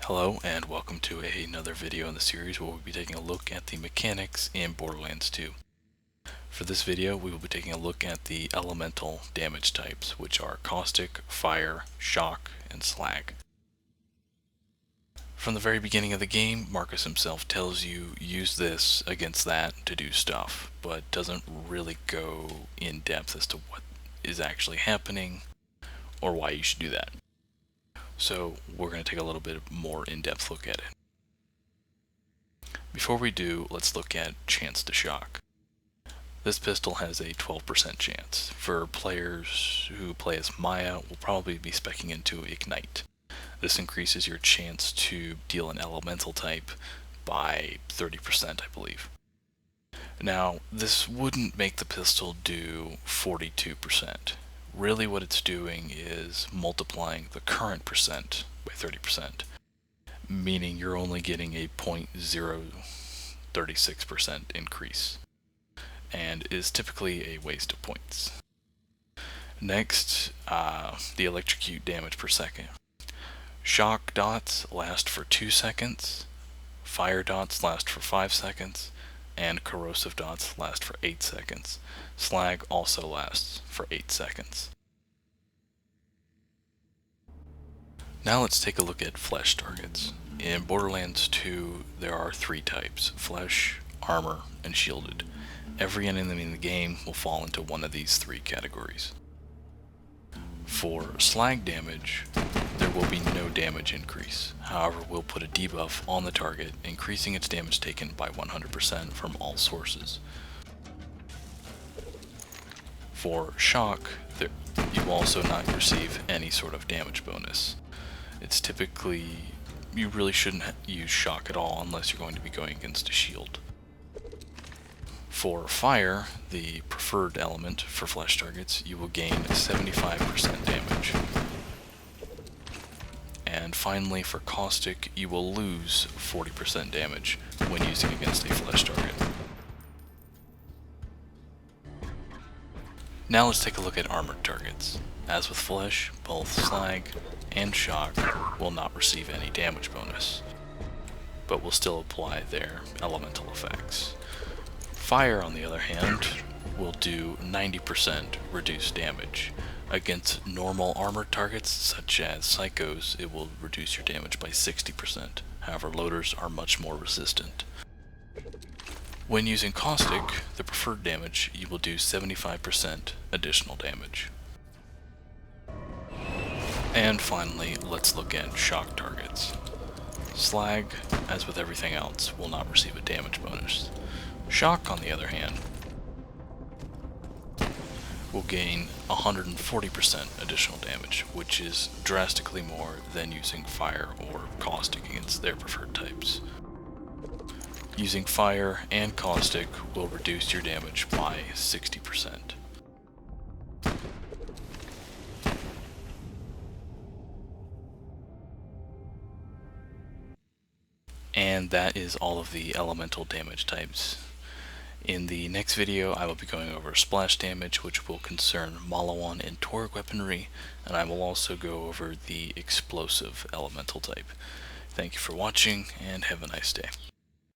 Hello and welcome to another video in the series where we'll be taking a look at the mechanics in Borderlands 2. For this video we will be taking a look at the elemental damage types, which are caustic, fire, shock, and slag. From the very beginning of the game, Marcus himself tells you use this against that to do stuff, but doesn't really go in depth as to what is actually happening or why you should do that. So we're going to take a little bit more in-depth look at it. Before we do, let's look at chance to shock. This pistol has a 12% chance. For players who play as Maya, we'll probably be speccing into Ignite. This increases your chance to deal an elemental type by 30%, I believe. Now, this wouldn't make the pistol do 42%. Really what it's doing is multiplying the current percent by 30%, meaning you're only getting a 0.036% increase, and is typically a waste of points. Next, the electrocute damage per second. Shock dots last for 2 seconds, fire dots last for 5 seconds, and corrosive dots last for 8 seconds. Slag also lasts for 8 seconds. Now let's take a look at flesh targets. In Borderlands 2 there are 3 types: flesh, armor, and shielded. Every enemy in the game will fall into one of these 3 categories. For slag damage, there will be no damage increase. However, we'll put a debuff on the target, increasing its damage taken by 100% from all sources. For shock, you will also not receive any sort of damage bonus. It's typically, you really shouldn't use shock at all unless you're going to be going against a shield. For fire, the preferred element for flesh targets, you will gain 75% damage. And finally, for caustic, you will lose 40% damage when using against a flesh target. Now let's take a look at armored targets. As with flesh, both slag and shock will not receive any damage bonus, but will still apply their elemental effects. Fire, on the other hand, will do 90% reduced damage. Against normal armored targets, such as psychos, it will reduce your damage by 60%. However, loaders are much more resistant. When using caustic, the preferred damage, you will do 75% additional damage. And finally, let's look at shock targets. Slag, as with everything else, will not receive a damage bonus. Shock, on the other hand, will gain 140% additional damage, which is drastically more than using fire or caustic against their preferred types. Using fire and caustic will reduce your damage by 60%. And that is all of the elemental damage types. In the next video I will be going over splash damage, which will concern Malawan and Torgue weaponry, and I will also go over the explosive elemental type. Thank you for watching, and have a nice day.